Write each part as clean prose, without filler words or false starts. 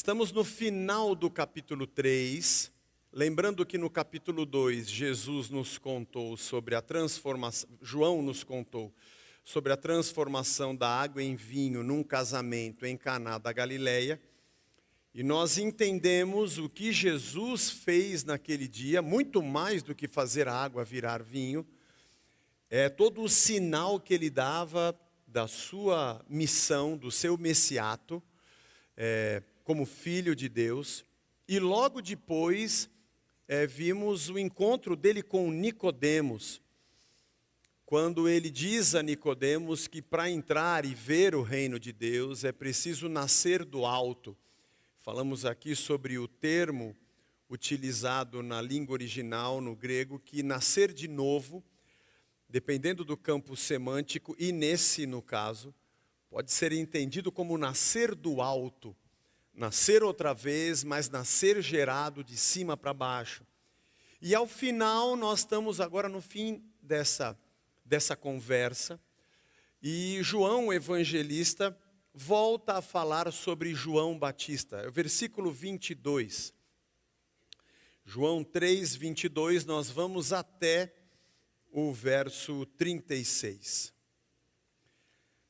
Estamos no final do capítulo 3, lembrando que no capítulo 2, Jesus nos contou sobre a transformação, João nos contou sobre a transformação da água em vinho num casamento em Caná da Galileia. E nós entendemos o que Jesus fez naquele dia, muito mais do que fazer a água virar vinho, é todo o sinal que ele dava da sua missão, do seu messiato, como filho de Deus. E logo depois vimos o encontro dele com Nicodemos, quando ele diz a Nicodemos que para entrar e ver o reino de Deus é preciso nascer do alto. Falamos aqui sobre o termo utilizado na língua original, no grego, que nascer de novo, dependendo do campo semântico, e nesse, no caso, pode ser entendido como nascer do alto, nascer outra vez, mas nascer gerado de cima para baixo. E ao final, nós estamos agora no fim dessa conversa, e João, o evangelista, volta a falar sobre João Batista. É o versículo 22. João 3, 22, nós vamos até o verso 36.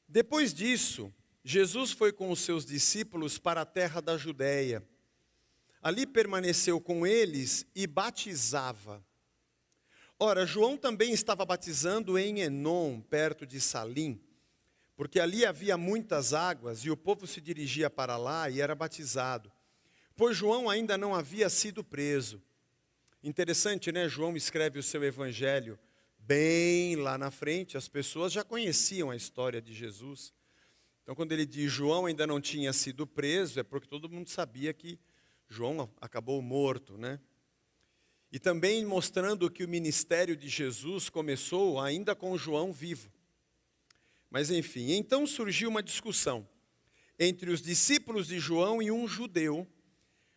Depois disso, Jesus foi com os seus discípulos para a terra da Judéia. Ali permaneceu com eles e batizava. Ora, João também estava batizando em Enom, perto de Salim, porque ali havia muitas águas e o povo se dirigia para lá e era batizado, pois João ainda não havia sido preso. Interessante, né? João escreve o seu evangelho bem lá na frente, as pessoas já conheciam a história de Jesus. Então, quando ele diz João ainda não tinha sido preso, é porque todo mundo sabia que João acabou morto, né? E também mostrando que o ministério de Jesus começou ainda com João vivo. Mas enfim, então surgiu uma discussão entre os discípulos de João e um judeu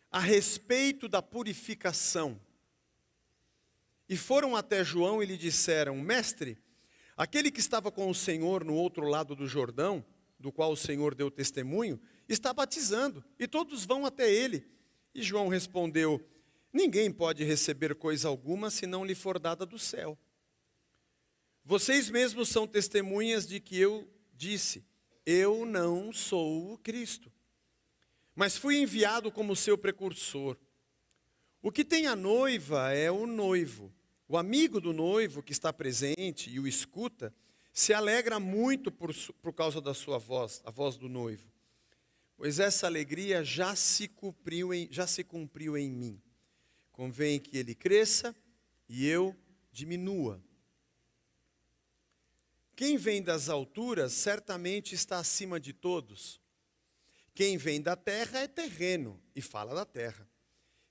a respeito da purificação. E foram até João e lhe disseram: Mestre, aquele que estava com o Senhor no outro lado do Jordão, do qual o Senhor deu testemunho, está batizando, e todos vão até ele. E João respondeu: Ninguém pode receber coisa alguma se não lhe for dada do céu. Vocês mesmos são testemunhas de que eu disse: Eu não sou o Cristo, mas fui enviado como seu precursor. O que tem a noiva é o noivo. O amigo do noivo que está presente e o escuta, se alegra muito por causa da sua voz, a voz do noivo. Pois essa alegria já se cumpriu em mim. Convém que ele cresça e eu diminua. Quem vem das alturas certamente está acima de todos. Quem vem da terra é terreno e fala da terra.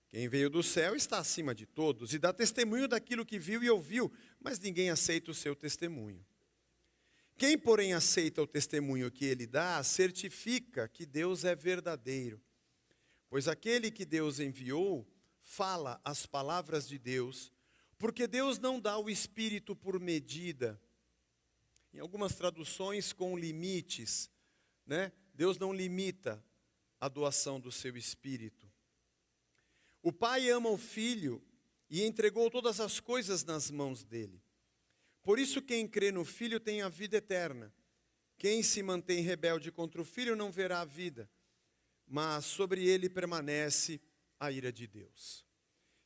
Quem veio do céu está acima de todos e dá testemunho daquilo que viu e ouviu, mas ninguém aceita o seu testemunho. Quem, porém, aceita o testemunho que ele dá, certifica que Deus é verdadeiro. Pois aquele que Deus enviou fala as palavras de Deus, porque Deus não dá o Espírito por medida. Em algumas traduções com limites, né? Deus não limita a doação do seu Espírito. O Pai ama o Filho e entregou todas as coisas nas mãos dele. Por isso quem crê no Filho tem a vida eterna. Quem se mantém rebelde contra o Filho não verá a vida, mas sobre ele permanece a ira de Deus.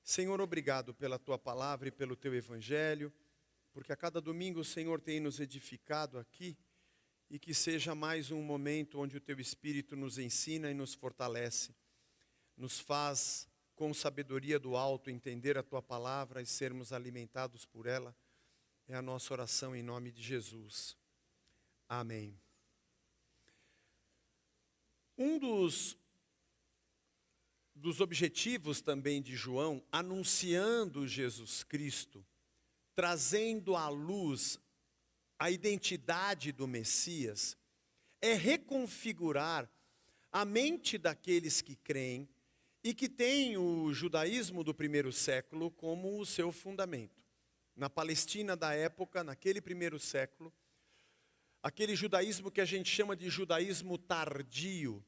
Senhor, obrigado pela tua palavra e pelo teu evangelho, porque a cada domingo o Senhor tem nos edificado aqui, e que seja mais um momento onde o teu Espírito nos ensina e nos fortalece, nos faz com sabedoria do alto entender a tua palavra e sermos alimentados por ela. É a nossa oração em nome de Jesus. Amém. Um dos objetivos também de João, anunciando Jesus Cristo, trazendo à luz a identidade do Messias, é reconfigurar a mente daqueles que creem e que têm o judaísmo do primeiro século como o seu fundamento. Na Palestina da época, naquele primeiro século, aquele judaísmo que a gente chama de judaísmo tardio,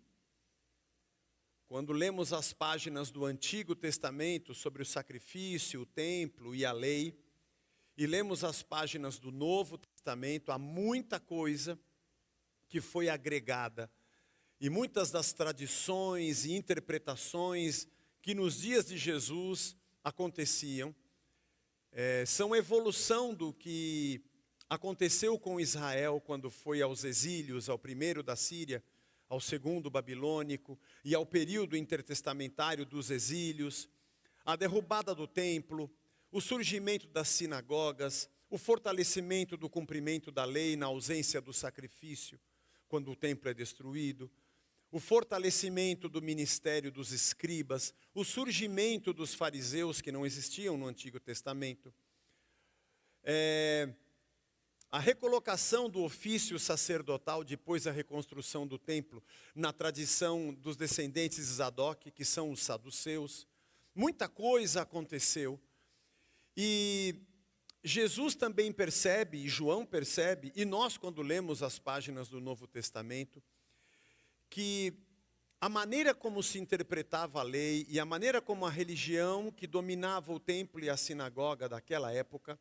quando lemos as páginas do Antigo Testamento sobre o sacrifício, o templo e a lei, e lemos as páginas do Novo Testamento, há muita coisa que foi agregada. E muitas das tradições e interpretações que nos dias de Jesus aconteciam, são evolução do que aconteceu com Israel quando foi aos exílios, ao primeiro da Síria, ao segundo babilônico, e ao período intertestamentário dos exílios, a derrubada do templo, o surgimento das sinagogas, o fortalecimento do cumprimento da lei na ausência do sacrifício, quando o templo é destruído, o fortalecimento do ministério dos escribas, o surgimento dos fariseus que não existiam no Antigo Testamento, a recolocação do ofício sacerdotal depois da reconstrução do templo, na tradição dos descendentes de Zadok, que são os saduceus. Muita coisa aconteceu. E Jesus também percebe, e João percebe, e nós quando lemos as páginas do Novo Testamento, que a maneira como se interpretava a lei e a maneira como a religião que dominava o templo e a sinagoga daquela época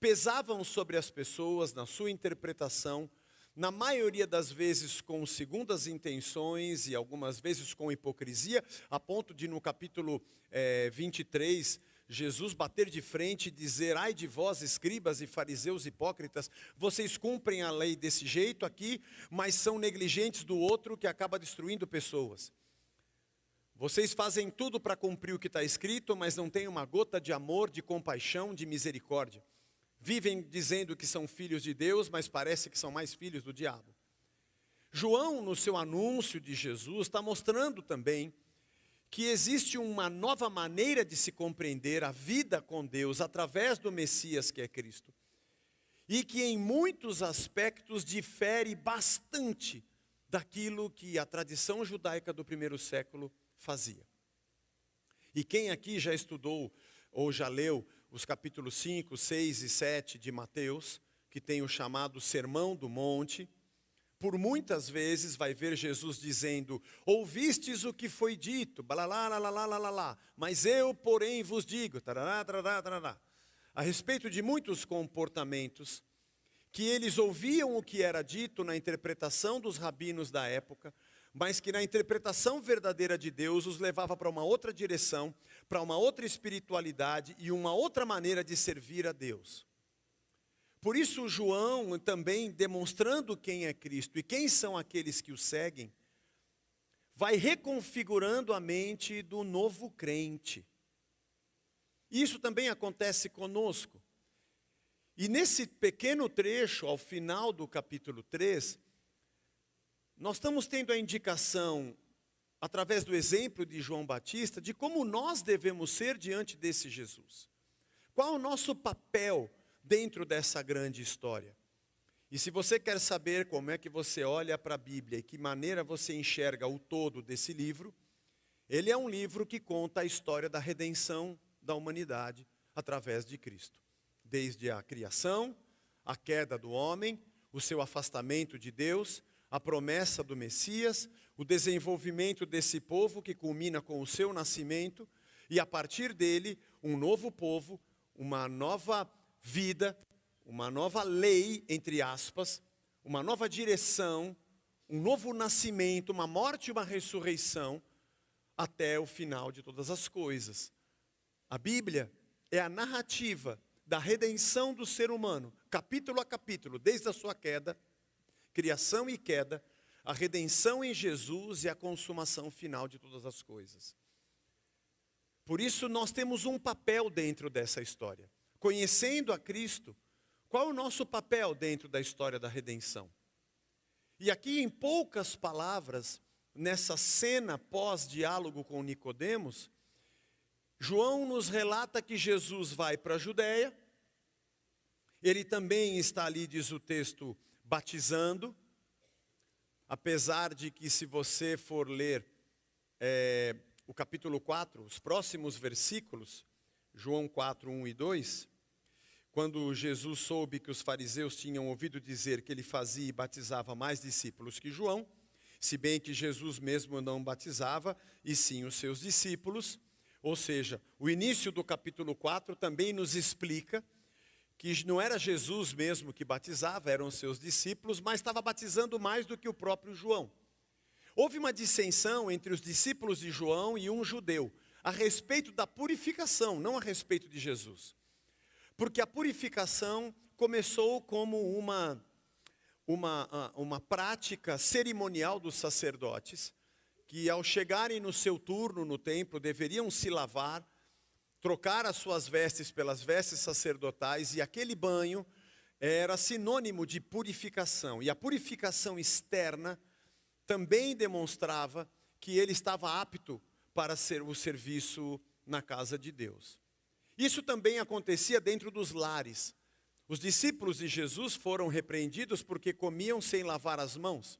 pesavam sobre as pessoas na sua interpretação, na maioria das vezes com segundas intenções e algumas vezes com hipocrisia, a ponto de no capítulo 23, Jesus bater de frente e dizer: ai de vós, escribas e fariseus hipócritas, vocês cumprem a lei desse jeito aqui, mas são negligentes do outro que acaba destruindo pessoas. Vocês fazem tudo para cumprir o que está escrito, mas não têm uma gota de amor, de compaixão, de misericórdia. Vivem dizendo que são filhos de Deus, mas parece que são mais filhos do diabo. João, no seu anúncio de Jesus, está mostrando também que existe uma nova maneira de se compreender a vida com Deus através do Messias que é Cristo. E que em muitos aspectos difere bastante daquilo que a tradição judaica do primeiro século fazia. E quem aqui já estudou ou já leu os capítulos 5, 6 e 7 de Mateus, que tem o chamado Sermão do Monte, por muitas vezes vai ver Jesus dizendo: ouvistes o que foi dito, mas eu, porém, vos digo, a respeito de muitos comportamentos, que eles ouviam o que era dito na interpretação dos rabinos da época, mas que na interpretação verdadeira de Deus os levava para uma outra direção, para uma outra espiritualidade e uma outra maneira de servir a Deus. Por isso João também, demonstrando quem é Cristo e quem são aqueles que o seguem, vai reconfigurando a mente do novo crente. Isso também acontece conosco. E nesse pequeno trecho, ao final do capítulo 3, nós estamos tendo a indicação, através do exemplo de João Batista, de como nós devemos ser diante desse Jesus. Qual o nosso papel dentro dessa grande história? E se você quer saber como é que você olha para a Bíblia e que maneira você enxerga o todo desse livro, ele é um livro que conta a história da redenção da humanidade através de Cristo. Desde a criação, a queda do homem, o seu afastamento de Deus, a promessa do Messias, o desenvolvimento desse povo que culmina com o seu nascimento, e a partir dele, um novo povo, uma nova vida, uma nova lei, entre aspas, uma nova direção, um novo nascimento, uma morte e uma ressurreição, até o final de todas as coisas. A Bíblia é a narrativa da redenção do ser humano, capítulo a capítulo, desde a sua queda, criação e queda, a redenção em Jesus e a consumação final de todas as coisas. Por isso nós temos um papel dentro dessa história. Conhecendo a Cristo, qual é o nosso papel dentro da história da redenção? E aqui em poucas palavras, nessa cena pós-diálogo com Nicodemos, João nos relata que Jesus vai para a Judéia, ele também está ali, diz o texto, batizando, apesar de que se você for ler o capítulo 4, os próximos versículos, João 4, 1 e 2, quando Jesus soube que os fariseus tinham ouvido dizer que ele fazia e batizava mais discípulos que João, Se bem que Jesus mesmo não batizava, e sim os seus discípulos. Ou seja, o início do capítulo 4 também nos explica que não era Jesus mesmo que batizava, eram os seus discípulos, mas estava batizando mais do que o próprio João. Houve uma dissensão entre os discípulos de João e um judeu, a respeito da purificação, não a respeito de Jesus. Porque a purificação começou como uma prática cerimonial dos sacerdotes, que ao chegarem no seu turno no templo, deveriam se lavar, trocar as suas vestes pelas vestes sacerdotais, e aquele banho era sinônimo de purificação. E a purificação externa também demonstrava que ele estava apto para ser o serviço na casa de Deus. Isso também acontecia dentro dos lares. Os discípulos de Jesus foram repreendidos porque comiam sem lavar as mãos.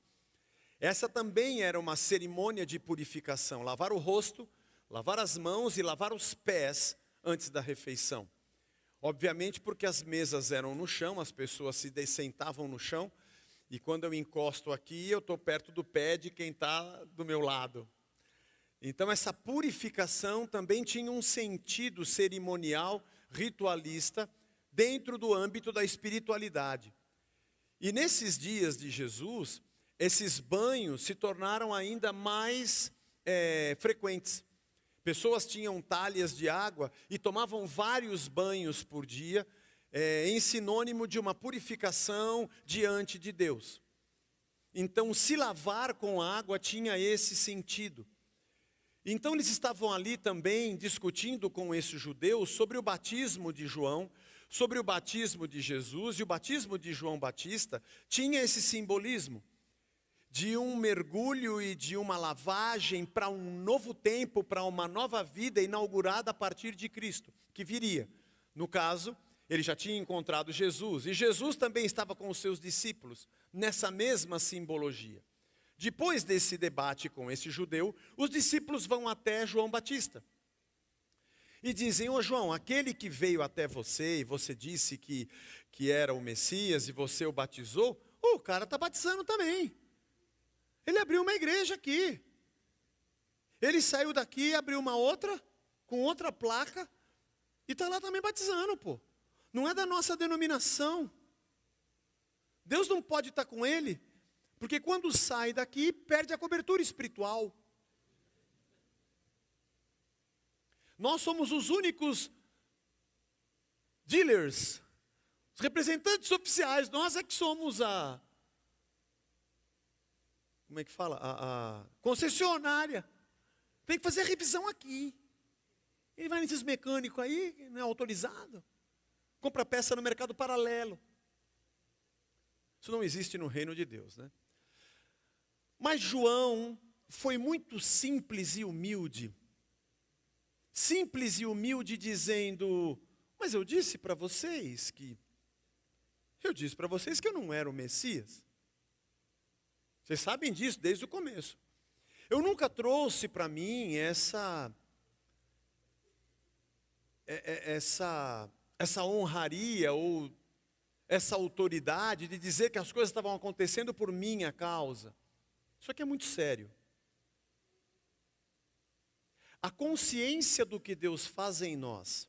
Essa também era uma cerimônia de purificação, lavar o rosto, lavar as mãos e lavar os pés antes da refeição. Obviamente porque as mesas eram no chão, as pessoas se sentavam no chão, e quando eu encosto aqui, eu estou perto do pé de quem está do meu lado. Então essa purificação também tinha um sentido cerimonial, ritualista, dentro do âmbito da espiritualidade. E nesses dias de Jesus, esses banhos se tornaram ainda mais frequentes. Pessoas tinham talhas de água e tomavam vários banhos por dia, em sinônimo de uma purificação diante de Deus. Então, se lavar com água tinha esse sentido. Então, eles estavam ali também discutindo com esses judeus sobre o batismo de João, sobre o batismo de Jesus, e o batismo de João Batista tinha esse simbolismo de um mergulho e de uma lavagem para um novo tempo, para uma nova vida inaugurada a partir de Cristo, que viria. No caso, ele já tinha encontrado Jesus, e Jesus também estava com os seus discípulos, nessa mesma simbologia. Depois desse debate com esse judeu, os discípulos vão até João Batista. E dizem: ô João, aquele que veio até você, e você disse que era o Messias, e você o batizou, o cara está batizando também. Ele abriu uma igreja aqui. Ele saiu daqui, abriu uma outra, com outra placa, e está lá também batizando, pô. Não é da nossa denominação. Deus não pode estar com ele, porque quando sai daqui, perde a cobertura espiritual. Nós somos os únicos dealers, os representantes oficiais, nós é que somos a concessionária. Tem que fazer a revisão aqui. Ele vai nesses mecânicos aí, que não é autorizado, compra peça no mercado paralelo. Isso não existe no reino de Deus, né? Mas João foi muito simples e humilde. Simples e humilde, dizendo: mas eu disse para vocês que eu não era o Messias. Vocês sabem disso desde o começo. Eu nunca trouxe para mim essa honraria ou essa autoridade de dizer que as coisas estavam acontecendo por minha causa. Isso aqui é muito sério. A consciência do que Deus faz em nós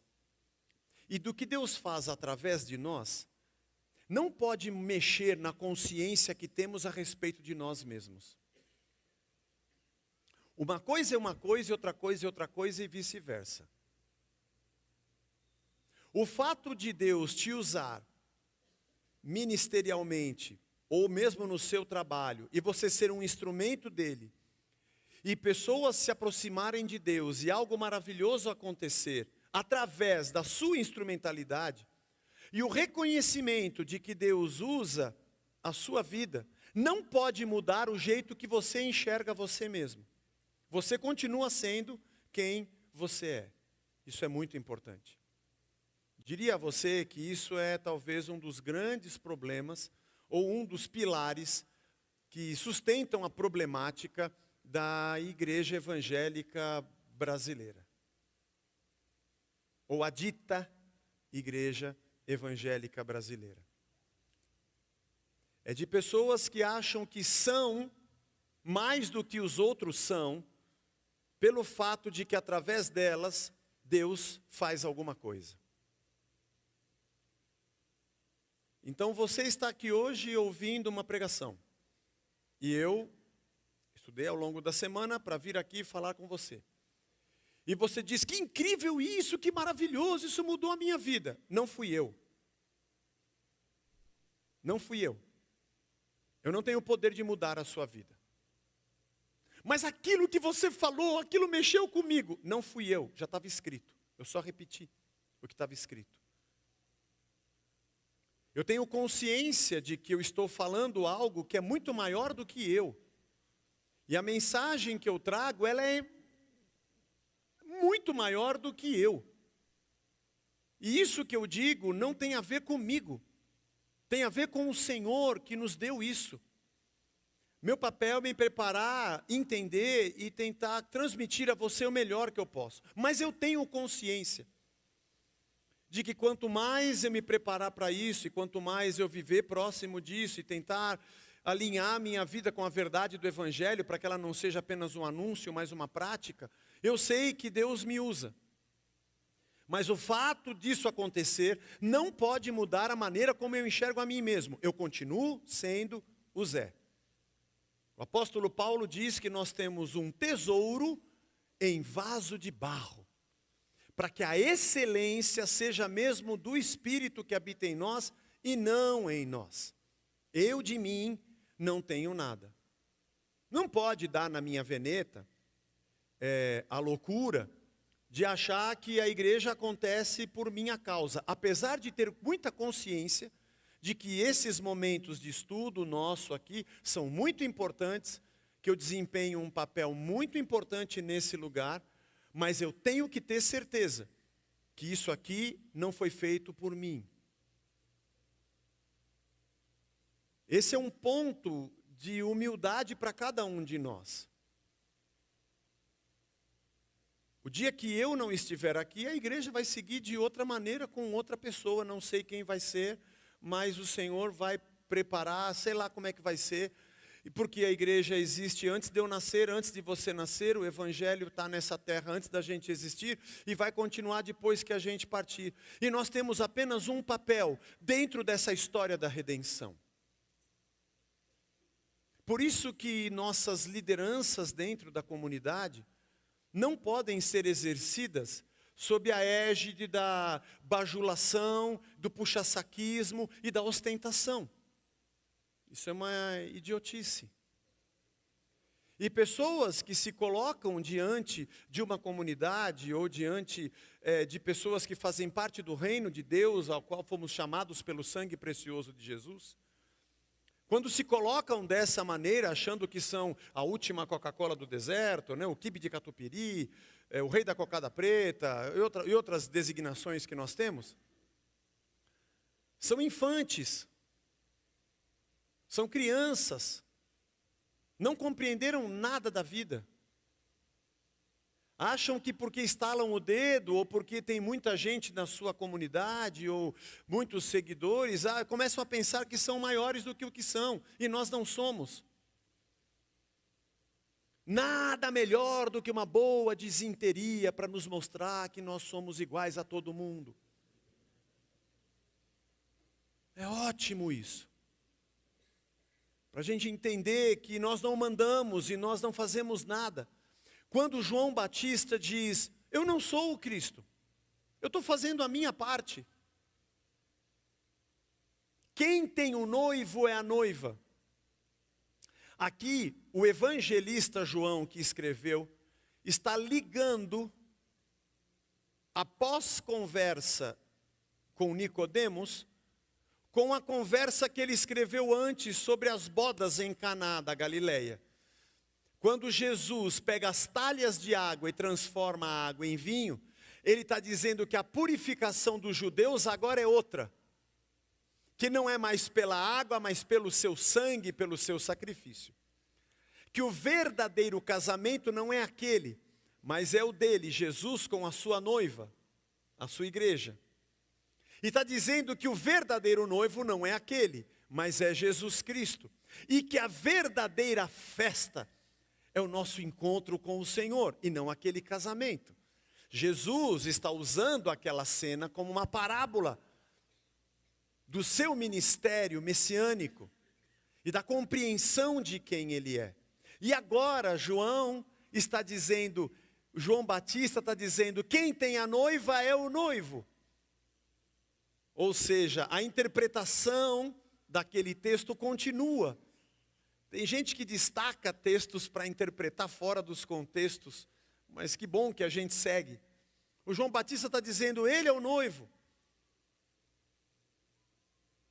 e do que Deus faz através de nós não pode mexer na consciência que temos a respeito de nós mesmos. Uma coisa é uma coisa e outra coisa é outra coisa, e vice-versa. O fato de Deus te usar ministerialmente, ou mesmo no seu trabalho, e você ser um instrumento dele, e pessoas se aproximarem de Deus, e algo maravilhoso acontecer, através da sua instrumentalidade, e o reconhecimento de que Deus usa a sua vida, não pode mudar o jeito que você enxerga você mesmo. Você continua sendo quem você é. Isso é muito importante. Diria a você que isso é talvez um dos grandes problemas, ou um dos pilares que sustentam a problemática da igreja evangélica brasileira. Ou a dita igreja evangélica brasileira. É de pessoas que acham que são mais do que os outros são, pelo fato de que através delas, Deus faz alguma coisa. Então você está aqui hoje ouvindo uma pregação. E eu estudei ao longo da semana para vir aqui falar com você. E você diz, que incrível isso, que maravilhoso, isso mudou a minha vida. Não fui eu. Não fui eu. Eu não tenho o poder de mudar a sua vida. Mas aquilo que você falou, aquilo mexeu comigo. Não fui eu, já estava escrito. Eu só repeti o que estava escrito. Eu tenho consciência de que eu estou falando algo que é muito maior do que eu. E a mensagem que eu trago, ela é muito maior do que eu. E isso que eu digo não tem a ver comigo. Tem a ver com o Senhor que nos deu isso. Meu papel é me preparar, entender e tentar transmitir a você o melhor que eu posso. Mas eu tenho consciência de que quanto mais eu me preparar para isso, e quanto mais eu viver próximo disso, e tentar alinhar minha vida com a verdade do Evangelho, para que ela não seja apenas um anúncio, mas uma prática, eu sei que Deus me usa. Mas o fato disso acontecer não pode mudar a maneira como eu enxergo a mim mesmo. Eu continuo sendo o Zé. O apóstolo Paulo diz que nós temos um tesouro em vaso de barro, para que a excelência seja mesmo do Espírito que habita em nós e não em nós. Eu de mim não tenho nada. Não pode dar na minha veneta a loucura de achar que a igreja acontece por minha causa, apesar de ter muita consciência de que esses momentos de estudo nosso aqui são muito importantes, que eu desempenho um papel muito importante nesse lugar, mas eu tenho que ter certeza que isso aqui não foi feito por mim. Esse é um ponto de humildade para cada um de nós. O dia que eu não estiver aqui, a igreja vai seguir de outra maneira com outra pessoa, não sei quem vai ser, mas o Senhor vai preparar, sei lá como é que vai ser. E porque a igreja existe antes de eu nascer, antes de você nascer, o Evangelho está nessa terra antes da gente existir e vai continuar depois que a gente partir. E nós temos apenas um papel dentro dessa história da redenção. Por isso que nossas lideranças dentro da comunidade não podem ser exercidas sob a égide da bajulação, do puxa-saquismo e da ostentação. Isso é uma idiotice. E pessoas que se colocam diante de uma comunidade ou diante de pessoas que fazem parte do reino de Deus, ao qual fomos chamados pelo sangue precioso de Jesus, quando se colocam dessa maneira, achando que são a última Coca-Cola do deserto, né, o quibe de catupiry, o rei da cocada preta e outras designações que nós temos, são infantes. São crianças, não compreenderam nada da vida. Acham que porque estalam o dedo, ou porque tem muita gente na sua comunidade, ou muitos seguidores, começam a pensar que são maiores do que o que são, e nós não somos. Nada melhor do que uma boa dizenteria para nos mostrar que nós somos iguais a todo mundo. É ótimo isso. Para a gente entender que nós não mandamos e nós não fazemos nada. Quando João Batista diz, eu não sou o Cristo, eu estou fazendo a minha parte. Quem tem o noivo é a noiva. Aqui, o evangelista João que escreveu, está ligando, após conversa com Nicodemos, com a conversa que ele escreveu antes sobre as bodas em Caná da Galileia. Quando Jesus pega as talhas de água e transforma a água em vinho, ele está dizendo que a purificação dos judeus agora é outra. Que não é mais pela água, mas pelo seu sangue, pelo seu sacrifício. Que o verdadeiro casamento não é aquele, mas é o dele, Jesus com a sua noiva, a sua igreja. E está dizendo que o verdadeiro noivo não é aquele, mas é Jesus Cristo. E que a verdadeira festa é o nosso encontro com o Senhor, e não aquele casamento. Jesus está usando aquela cena como uma parábola do seu ministério messiânico e da compreensão de quem ele é. E agora João Batista está dizendo, quem tem a noiva é o noivo. Ou seja, a interpretação daquele texto continua. Tem gente que destaca textos para interpretar fora dos contextos, mas que bom que a gente segue. O João Batista está dizendo, ele é o noivo.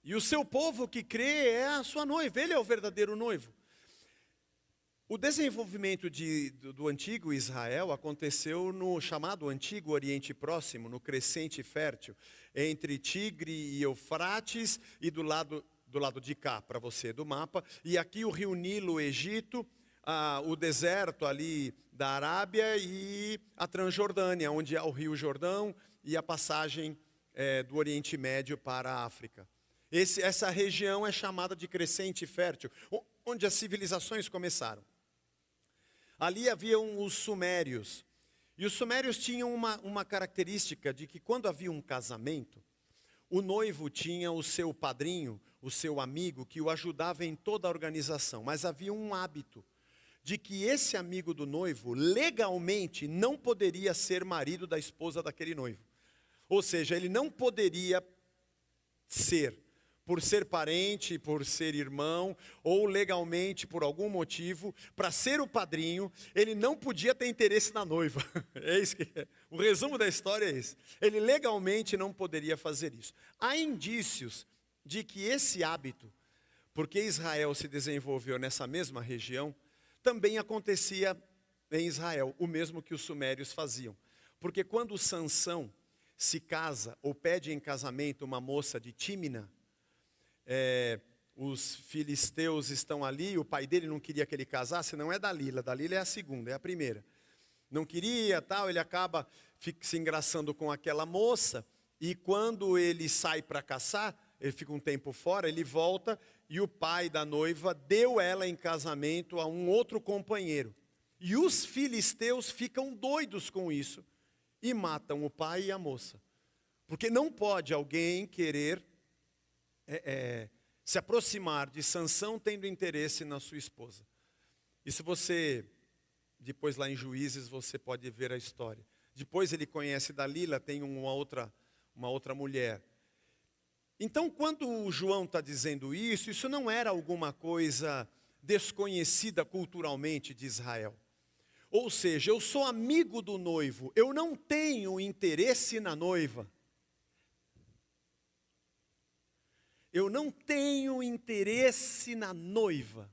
E o seu povo que crê é a sua noiva, ele é o verdadeiro noivo. O desenvolvimento do antigo Israel aconteceu no chamado Antigo Oriente Próximo, no crescente fértil, entre Tigre e Eufrates e do lado de cá, para você, do mapa, e aqui o rio Nilo, o Egito, o deserto ali da Arábia e a Transjordânia, onde há o rio Jordão e a passagem do Oriente Médio para a África. Essa região é chamada de crescente fértil, onde as civilizações começaram. Ali haviam os sumérios, e os sumérios tinham uma característica de que quando havia um casamento, o noivo tinha o seu padrinho, o seu amigo, que o ajudava em toda a organização, mas havia um hábito de que esse amigo do noivo, legalmente, não poderia ser marido da esposa daquele noivo. Ou seja, ele não poderia ser, por ser parente, por ser irmão, ou legalmente, por algum motivo, para ser o padrinho, ele não podia ter interesse na noiva. É isso que é. O resumo da história é esse. Ele legalmente não poderia fazer isso. Há indícios de que esse hábito, porque Israel se desenvolveu nessa mesma região, também acontecia em Israel, o mesmo que os sumérios faziam. Porque quando Sansão se casa ou pede em casamento uma moça de Tímina, os filisteus estão ali, o pai dele não queria que ele casasse, não é Dalila é a segunda, é a primeira. Não queria, tal, ele acaba se engraçando com aquela moça, e quando ele sai para caçar, ele fica um tempo fora, ele volta, e o pai da noiva deu ela em casamento a um outro companheiro. E os filisteus ficam doidos com isso, e matam o pai e a moça. Porque não pode alguém querer se aproximar de Sansão tendo interesse na sua esposa. Isso você, depois lá em Juízes, você pode ver a história. Depois ele conhece Dalila, tem uma outra mulher. Então, quando o João está dizendo isso não era alguma coisa desconhecida culturalmente de Israel. Ou seja, eu sou amigo do noivo, eu não tenho interesse na noiva. Eu não tenho interesse na noiva.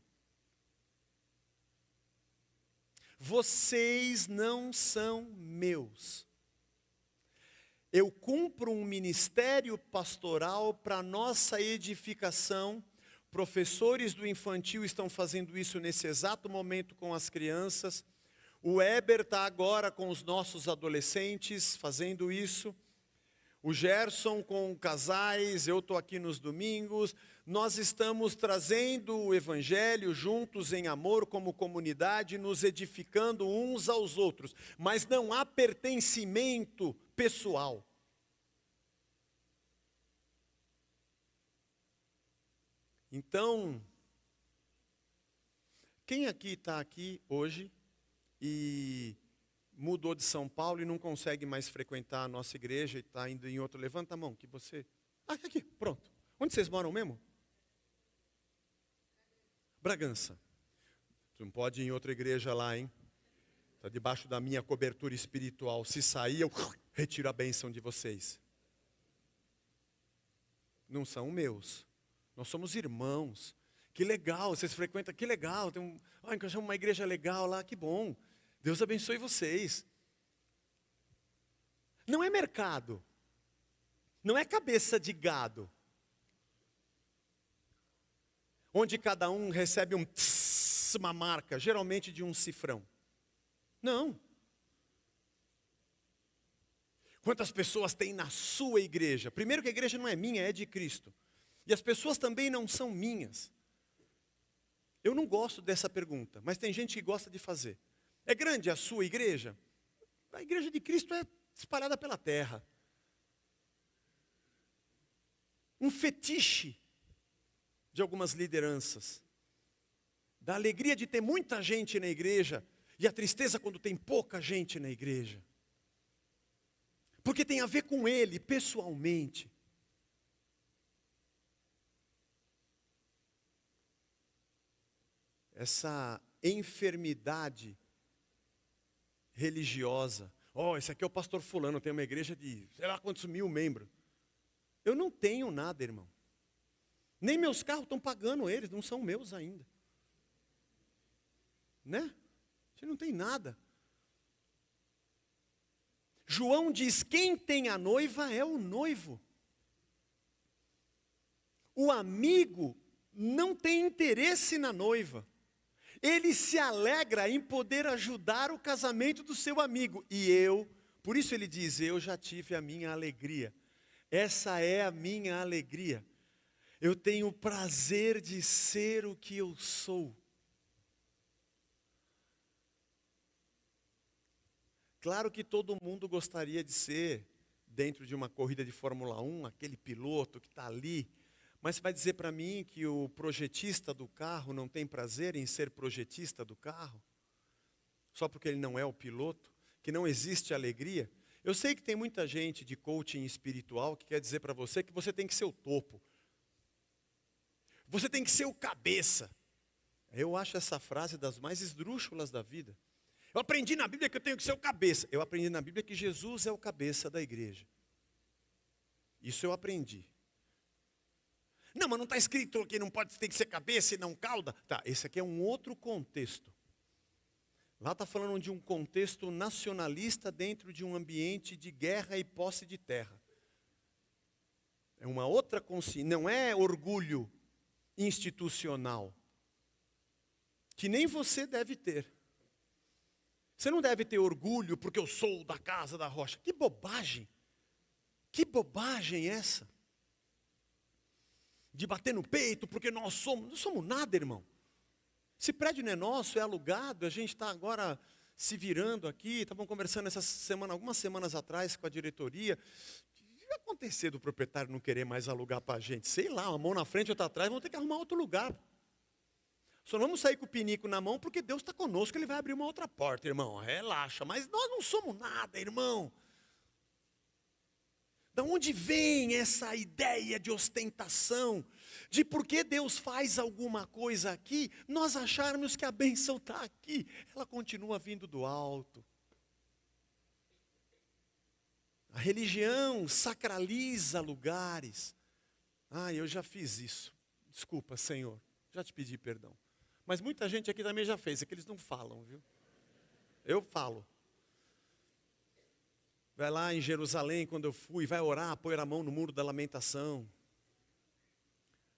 Vocês não são meus. Eu cumpro um ministério pastoral para nossa edificação. Professores do infantil estão fazendo isso nesse exato momento com as crianças. O Eber está agora com os nossos adolescentes fazendo isso. O Gerson com casais, eu estou aqui nos domingos. Nós estamos trazendo o Evangelho juntos em amor como comunidade, nos edificando uns aos outros. Mas não há pertencimento pessoal. Então, quem aqui está aqui hoje e mudou de São Paulo e não consegue mais frequentar a nossa igreja e está indo em outro? Levanta a mão, que você... aqui, pronto. Onde vocês moram mesmo? Bragança. Você não pode ir em outra igreja lá, hein? Está debaixo da minha cobertura espiritual. Se sair, eu retiro a bênção de vocês. Não são meus. Nós somos irmãos. Que legal, vocês frequentam, que legal. Encontramos uma igreja legal lá, que bom. Deus abençoe vocês. Não é mercado. Não é cabeça de gado. Onde cada um recebe uma marca, geralmente de um cifrão. Não. Quantas pessoas tem na sua igreja? Primeiro que a igreja não é minha, é de Cristo. E as pessoas também não são minhas. Eu não gosto dessa pergunta, mas tem gente que gosta de fazer. É grande a sua igreja? A igreja de Cristo é espalhada pela terra. Um fetiche de algumas lideranças. Da alegria de ter muita gente na igreja e a tristeza quando tem pouca gente na igreja. Porque tem a ver com ele, pessoalmente. Essa enfermidade religiosa. Esse aqui é o pastor fulano, tem uma igreja de sei lá quantos mil membros. Eu não tenho nada, irmão. Nem meus carros estão pagando eles, não são meus ainda. Né? Você não tem nada. João diz, quem tem a noiva é o noivo. O amigo não tem interesse na noiva. Ele se alegra em poder ajudar o casamento do seu amigo. E por isso ele diz, eu já tive a minha alegria. Essa é a minha alegria. Eu tenho o prazer de ser o que eu sou. Claro que todo mundo gostaria de ser, dentro de uma corrida de Fórmula 1, aquele piloto que está ali. Mas você vai dizer para mim que o projetista do carro não tem prazer em ser projetista do carro? Só porque ele não é o piloto? Que não existe alegria? Eu sei que tem muita gente de coaching espiritual que quer dizer para você que você tem que ser o topo. Você tem que ser o cabeça. Eu acho essa frase das mais esdrúxulas da vida. Eu aprendi na Bíblia que eu tenho que ser o cabeça. Eu aprendi na Bíblia que Jesus é o cabeça da igreja. Isso eu aprendi. Não, mas não está escrito que não pode, tem que ser cabeça e não cauda. Tá, esse aqui é um outro contexto. Lá está falando de um contexto nacionalista dentro de um ambiente de guerra e posse de terra. É uma outra consciência, não é orgulho institucional. Que nem você deve ter. Você não deve ter orgulho porque eu sou da casa da rocha. Que bobagem! Que bobagem essa? De bater no peito porque não somos nada, irmão. Esse prédio não é nosso, é alugado, a gente está agora se virando aqui, estavam conversando essa semana, algumas semanas atrás com a diretoria. O que vai acontecer do proprietário não querer mais alugar para a gente? Sei lá, uma mão na frente e outra atrás, vamos ter que arrumar outro lugar. Só não vamos sair com o pinico na mão porque Deus está conosco, Ele vai abrir uma outra porta, irmão. Relaxa, mas nós não somos nada, irmão. Da onde vem essa ideia de ostentação? De porque Deus faz alguma coisa aqui, nós acharmos que a bênção está aqui. Ela continua vindo do alto. A religião sacraliza lugares. Eu já fiz isso. Desculpa, Senhor. Já te pedi perdão. Mas muita gente aqui também já fez, é que eles não falam, viu? Eu falo. Vai lá em Jerusalém, quando eu fui, vai orar, põe a mão no muro da lamentação.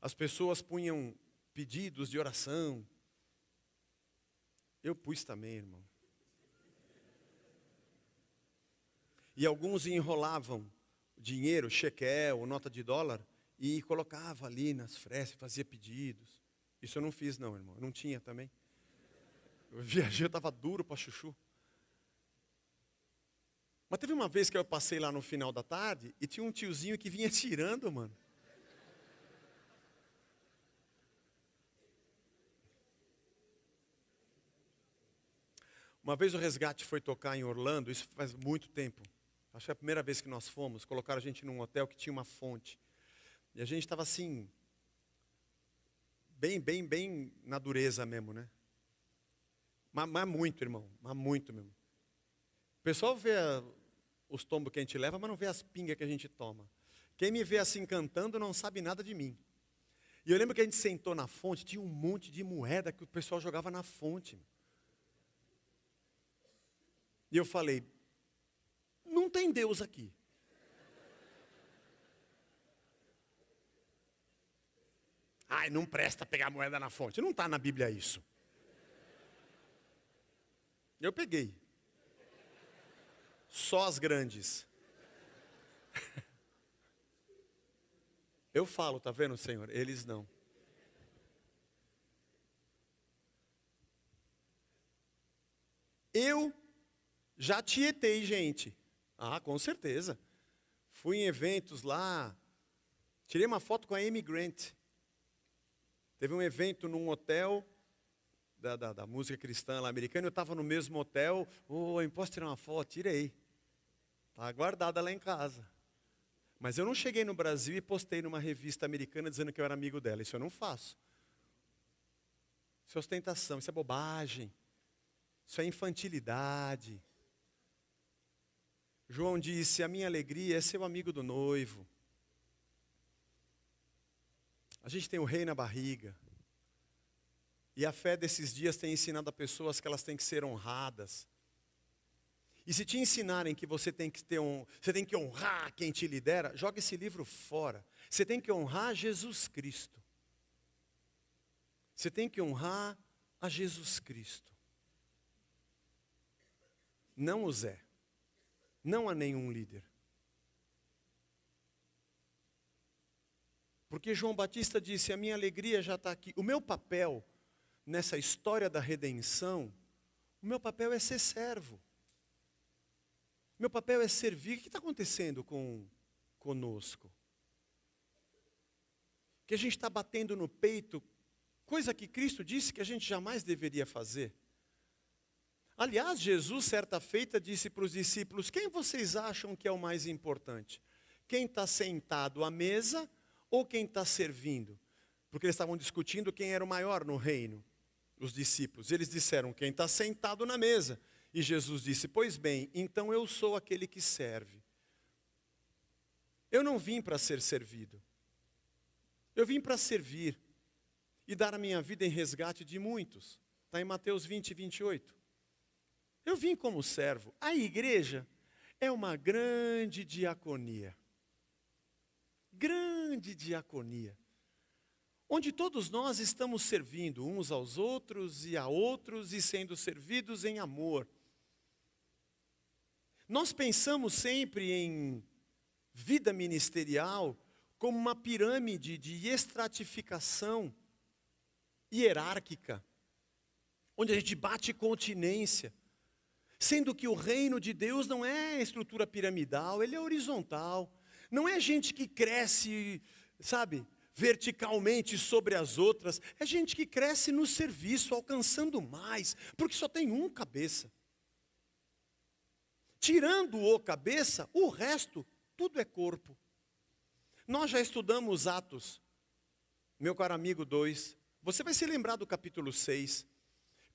As pessoas punham pedidos de oração. Eu pus também, irmão. E alguns enrolavam dinheiro, shekel, nota de dólar, e colocava ali nas frestas, fazia pedidos. Isso eu não fiz não, irmão. Eu não tinha também. Eu viajei, eu estava duro para chuchu. Mas teve uma vez que eu passei lá no final da tarde e tinha um tiozinho que vinha tirando, mano. Uma vez o Resgate foi tocar em Orlando, isso faz muito tempo. Acho que é a primeira vez que nós fomos, colocaram a gente num hotel que tinha uma fonte. E a gente estava assim, bem na dureza mesmo, né? Mas muito, irmão, mas muito mesmo. O pessoal vê os tombos que a gente leva, mas não vê as pingas que a gente toma. Quem me vê assim cantando não sabe nada de mim. E eu lembro que a gente sentou na fonte, tinha um monte de moeda que o pessoal jogava na fonte. E eu falei, não tem Deus aqui. Não presta pegar moeda na fonte. Não está na Bíblia isso. Eu peguei. Só as grandes. Eu falo, tá vendo, Senhor? Eles não. Eu já tietei gente. Ah, com certeza. Fui em eventos lá. Tirei uma foto com a Amy Grant. Teve um evento num hotel da música cristã lá americana. Eu estava no mesmo hotel. Eu posso tirar uma foto? Tirei. Está guardada lá em casa. Mas eu não cheguei no Brasil e postei numa revista americana dizendo que eu era amigo dela. Isso eu não faço. Isso é ostentação, isso é bobagem. Isso é infantilidade. João disse, a minha alegria é ser o amigo do noivo. A gente tem o rei na barriga. E a fé desses dias tem ensinado a pessoas que elas têm que ser honradas. E se te ensinarem que você tem que honrar quem te lidera, joga esse livro fora. Você tem que honrar Jesus Cristo. Você tem que honrar a Jesus Cristo. Não o Zé. Não a nenhum líder. Porque João Batista disse, a minha alegria já está aqui. O meu papel nessa história da redenção, o meu papel é ser servo. Meu papel é servir. O que está acontecendo conosco? Que a gente está batendo no peito, coisa que Cristo disse que a gente jamais deveria fazer. Aliás, Jesus, certa feita, disse para os discípulos, quem vocês acham que é o mais importante? Quem está sentado à mesa ou quem está servindo? Porque eles estavam discutindo quem era o maior no reino, os discípulos. Eles disseram, quem está sentado na mesa. E Jesus disse, pois bem, então eu sou aquele que serve. Eu não vim para ser servido. Eu vim para servir e dar a minha vida em resgate de muitos. Está em Mateus 20, 28. Eu vim como servo. A igreja é uma grande diaconia. Grande diaconia. Onde todos nós estamos servindo uns aos outros e a outros e sendo servidos em amor. Nós pensamos sempre em vida ministerial como uma pirâmide de estratificação hierárquica, onde a gente bate continência, sendo que o reino de Deus não é estrutura piramidal, ele é horizontal. Não é gente que cresce, sabe, verticalmente sobre as outras, é gente que cresce no serviço, alcançando mais, porque só tem um cabeça. Tirando o cabeça, o resto, tudo é corpo. Nós já estudamos Atos, meu caro amigo 2. Você vai se lembrar do capítulo 6.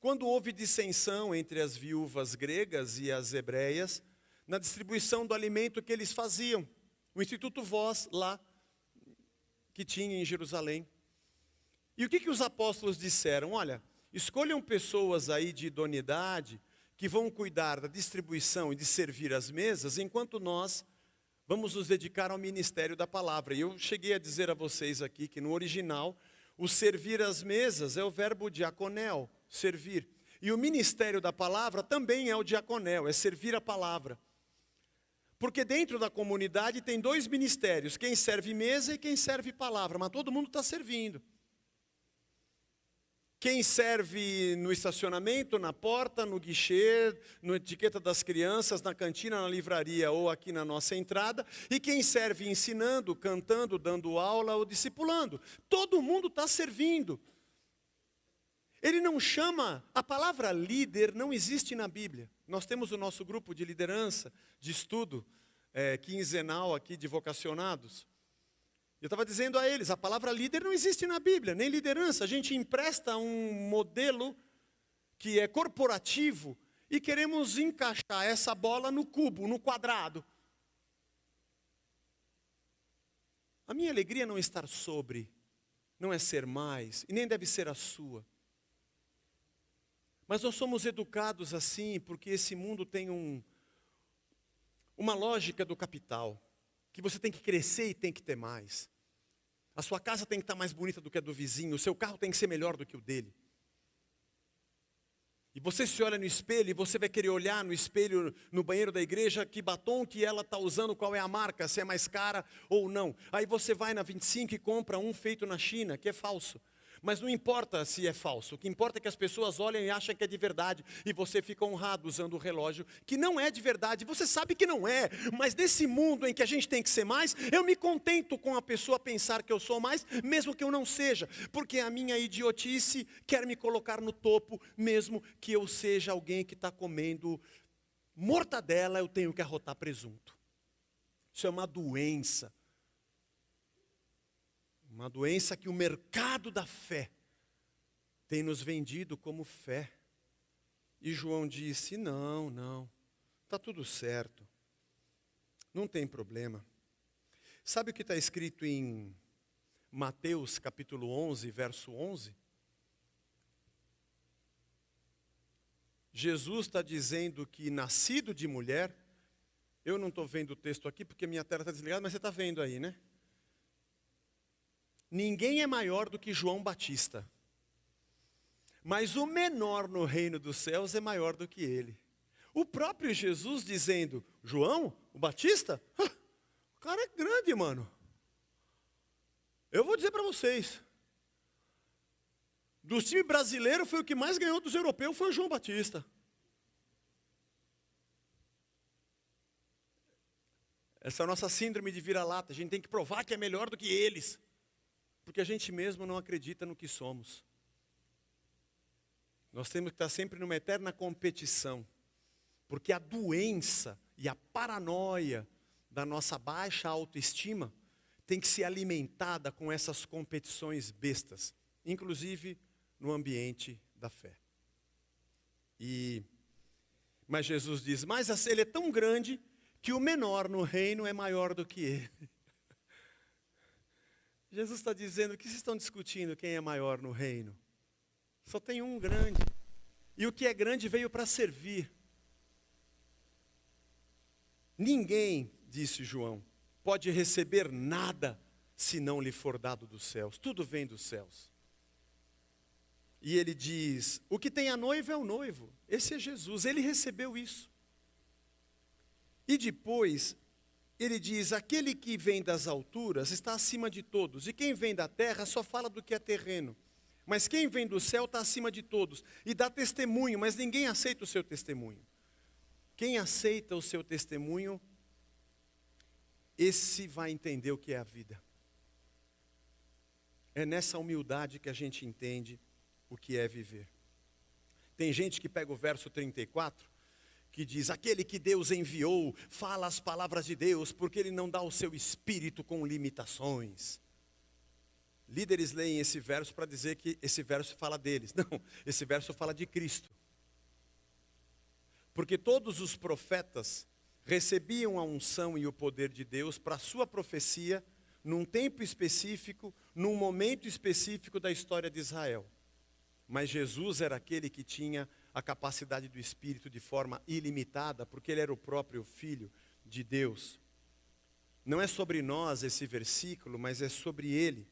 Quando houve dissensão entre as viúvas gregas e as hebreias, na distribuição do alimento que eles faziam. O Instituto Voz, lá, que tinha em Jerusalém. E o que os apóstolos disseram? Olha, escolham pessoas aí de idoneidade, que vão cuidar da distribuição e de servir as mesas, enquanto nós vamos nos dedicar ao ministério da palavra. E eu cheguei a dizer a vocês aqui que no original, o servir as mesas é o verbo diaconel, servir. E o ministério da palavra também é o diaconel, é servir a palavra. Porque dentro da comunidade tem dois ministérios, quem serve mesa e quem serve palavra, mas todo mundo está servindo. Quem serve no estacionamento, na porta, no guichê, na etiqueta das crianças, na cantina, na livraria ou aqui na nossa entrada. E quem serve ensinando, cantando, dando aula ou discipulando. Todo mundo está servindo. Ele não chama, a palavra líder não existe na Bíblia. Nós temos o nosso grupo de liderança, de estudo quinzenal aqui de vocacionados. Eu estava dizendo a eles, a palavra líder não existe na Bíblia, nem liderança. A gente empresta um modelo que é corporativo e queremos encaixar essa bola no cubo, no quadrado. A minha alegria não é estar sobre, não é ser mais, e nem deve ser a sua. Mas nós somos educados assim porque esse mundo tem uma lógica do capital, que você tem que crescer e tem que ter mais. A sua casa tem que estar mais bonita do que a do vizinho, o seu carro tem que ser melhor do que o dele. E você se olha no espelho e você vai querer olhar no espelho, no banheiro da igreja, que batom que ela está usando, qual é a marca, se é mais cara ou não. Aí você vai na 25 e compra um feito na China, que é falso. Mas não importa se é falso, o que importa é que as pessoas olham e acham que é de verdade. E você fica honrado usando o relógio, que não é de verdade. Você sabe que não é, mas nesse mundo em que a gente tem que ser mais, eu me contento com a pessoa pensar que eu sou mais, mesmo que eu não seja. Porque a minha idiotice quer me colocar no topo, mesmo que eu seja alguém que está comendo mortadela, eu tenho que arrotar presunto. Isso é uma doença. Uma doença que o mercado da fé tem nos vendido como fé. E João disse, não, está tudo certo. Não tem problema. Sabe o que está escrito em Mateus capítulo 11, verso 11? Jesus está dizendo que nascido de mulher, eu não estou vendo o texto aqui porque minha tela está desligada, mas você está vendo aí, né? Ninguém é maior do que João Batista. Mas o menor no reino dos céus é maior do que ele. O próprio Jesus dizendo, João, o Batista? O cara é grande, mano. Eu vou dizer para vocês. Do time brasileiro foi o que mais ganhou dos europeus, foi o João Batista. Essa é a nossa síndrome de vira-lata. A gente tem que provar que é melhor do que eles. Porque a gente mesmo não acredita no que somos. Nós temos que estar sempre numa eterna competição. Porque a doença e a paranoia da nossa baixa autoestima tem que ser alimentada com essas competições bestas. Inclusive no ambiente da fé. Mas Jesus diz, mas ele é tão grande que o menor no reino é maior do que ele. Jesus está dizendo, o que vocês estão discutindo quem é maior no reino? Só tem um grande. E o que é grande veio para servir. Ninguém, disse João, pode receber nada se não lhe for dado dos céus. Tudo vem dos céus. E ele diz, o que tem a noiva é o noivo. Esse é Jesus, ele recebeu isso. E depois, ele diz, aquele que vem das alturas está acima de todos. E quem vem da terra só fala do que é terreno. Mas quem vem do céu está acima de todos. E dá testemunho, mas ninguém aceita o seu testemunho. Quem aceita o seu testemunho, esse vai entender o que é a vida. É nessa humildade que a gente entende o que é viver. Tem gente que pega o verso 34, que diz, aquele que Deus enviou, fala as palavras de Deus, porque Ele não dá o seu espírito com limitações. Líderes leem esse verso para dizer que esse verso fala deles. Não, esse verso fala de Cristo. Porque todos os profetas recebiam a unção e o poder de Deus para a sua profecia, num tempo específico, num momento específico da história de Israel. Mas Jesus era aquele que tinha a capacidade do Espírito de forma ilimitada, porque Ele era o próprio Filho de Deus. Não é sobre nós esse versículo, mas é sobre Ele.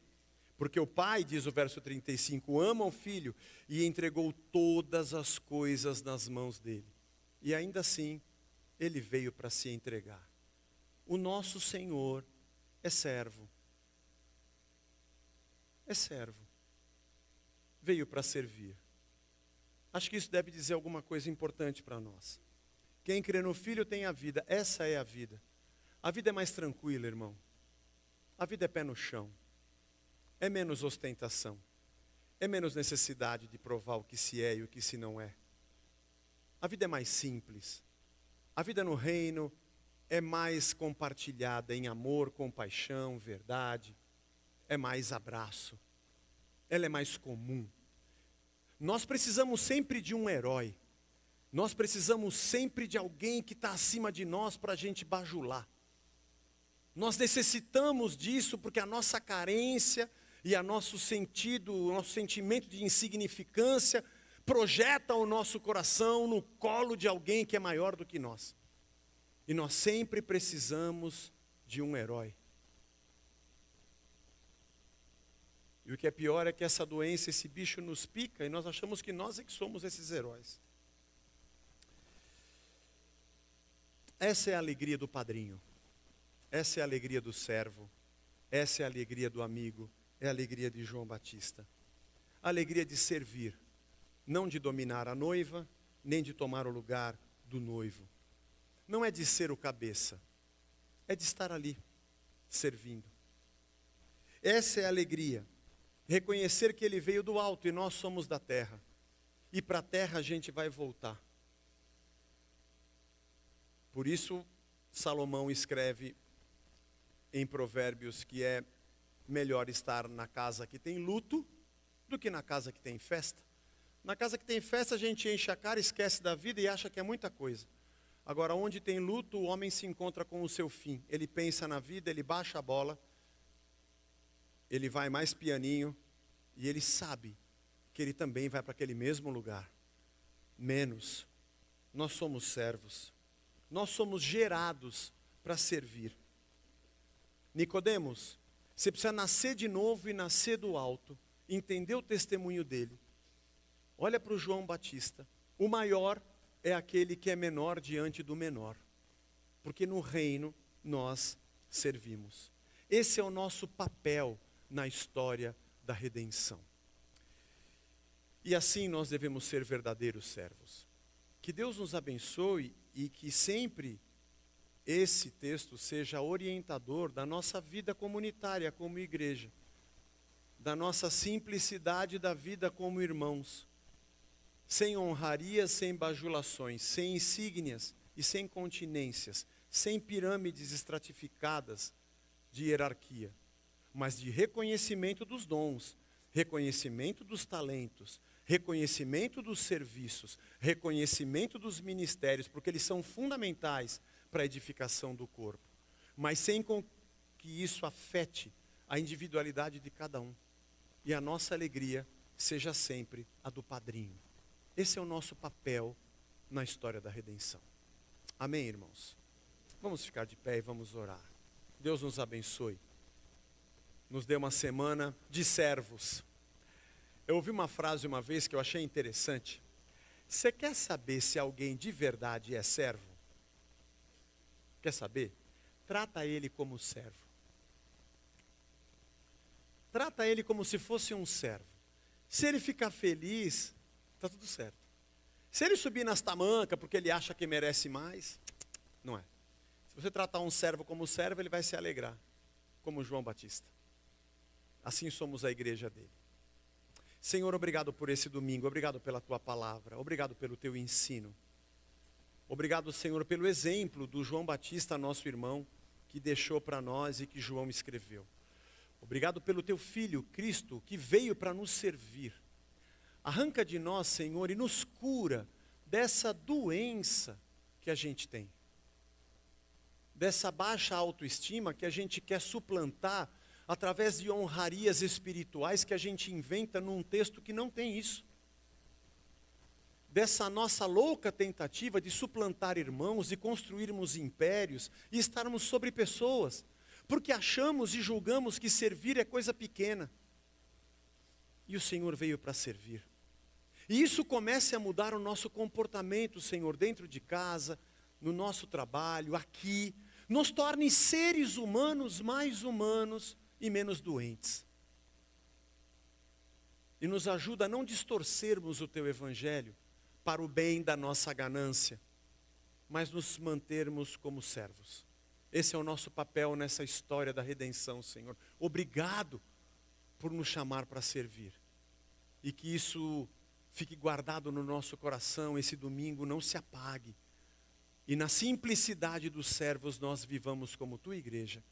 Porque o Pai, diz o verso 35, ama o Filho e entregou todas as coisas nas mãos dEle. E ainda assim, Ele veio para se entregar. O nosso Senhor é servo. É servo. Veio para servir. Acho que isso deve dizer alguma coisa importante para nós. Quem crê no Filho tem a vida. Essa é a vida. A vida é mais tranquila, irmão. A vida é pé no chão. É menos ostentação. É menos necessidade de provar o que se é e o que se não é. A vida é mais simples. A vida no reino é mais compartilhada em amor, compaixão, verdade. É mais abraço. Ela é mais comum. Nós precisamos sempre de um herói. Nós precisamos sempre de alguém que está acima de nós para a gente bajular. Nós necessitamos disso porque a nossa carência e o nosso sentimento de insignificância projeta o nosso coração no colo de alguém que é maior do que nós. E nós sempre precisamos de um herói. E o que é pior é que essa doença, esse bicho nos pica e nós achamos que nós é que somos esses heróis. Essa é a alegria do padrinho. Essa é a alegria do servo. Essa é a alegria do amigo. É a alegria de João Batista. A alegria de servir. Não de dominar a noiva, nem de tomar o lugar do noivo. Não é de ser o cabeça. É de estar ali, servindo. Essa é a alegria. Reconhecer que ele veio do alto e nós somos da terra. E para a terra a gente vai voltar. Por isso, Salomão escreve em Provérbios que é melhor estar na casa que tem luto do que na casa que tem festa. Na casa que tem festa a gente enche a cara, esquece da vida e acha que é muita coisa. Agora, onde tem luto, o homem se encontra com o seu fim. Ele pensa na vida, ele baixa a bola, ele vai mais pianinho e ele sabe que ele também vai para aquele mesmo lugar. Menos, nós somos servos. Nós somos gerados para servir. Nicodemos, você precisa nascer de novo e nascer do alto. Entender o testemunho dele. Olha para o João Batista. O maior é aquele que é menor diante do menor. Porque no reino nós servimos. Esse é o nosso papel na história da redenção. E assim nós devemos ser verdadeiros servos. Que Deus nos abençoe e que sempre esse texto seja orientador da nossa vida comunitária como igreja, da nossa simplicidade da vida como irmãos, sem honrarias, sem bajulações, sem insígnias e sem continências, sem pirâmides estratificadas de hierarquia, mas de reconhecimento dos dons, reconhecimento dos talentos, reconhecimento dos serviços, reconhecimento dos ministérios, porque eles são fundamentais para a edificação do corpo, mas sem que isso afete a individualidade de cada um. E a nossa alegria seja sempre a do padrinho. Esse é o nosso papel na história da redenção. Amém, irmãos? Vamos ficar de pé e vamos orar. Deus nos abençoe. Nos dê uma semana de servos. Eu ouvi uma frase uma vez que eu achei interessante. Você quer saber se alguém de verdade é servo? Quer saber? Trata ele como servo. Trata ele como se fosse um servo. Se ele ficar feliz, está tudo certo. Se ele subir nas tamancas porque ele acha que merece mais, não é. Se você tratar um servo como servo, ele vai se alegrar, como João Batista. Assim somos a igreja dele. Senhor, obrigado por esse domingo, obrigado pela tua palavra, obrigado pelo teu ensino. Obrigado, Senhor, pelo exemplo do João Batista, nosso irmão, que deixou para nós e que João escreveu. Obrigado pelo teu Filho, Cristo, que veio para nos servir. Arranca de nós, Senhor, e nos cura dessa doença que a gente tem. Dessa baixa autoestima que a gente quer suplantar através de honrarias espirituais que a gente inventa num texto que não tem isso. Dessa nossa louca tentativa de suplantar irmãos e construirmos impérios e estarmos sobre pessoas, porque achamos e julgamos que servir é coisa pequena. E o Senhor veio para servir. E isso comece a mudar o nosso comportamento, Senhor, dentro de casa, no nosso trabalho, aqui. Nos torne seres humanos mais humanos e menos doentes. E nos ajuda a não distorcermos o teu evangelho para o bem da nossa ganância, mas nos mantermos como servos. Esse é o nosso papel nessa história da redenção, Senhor. Obrigado por nos chamar para servir. E que isso fique guardado no nosso coração, esse domingo não se apague. E na simplicidade dos servos nós vivamos como tua igreja.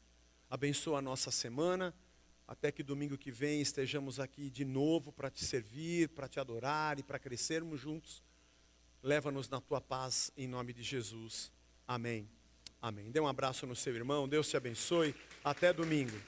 Abençoa a nossa semana, até que domingo que vem estejamos aqui de novo para te servir, para te adorar e para crescermos juntos. Leva-nos na tua paz, em nome de Jesus. Amém. Amém. Dê um abraço no seu irmão, Deus te abençoe. Até domingo.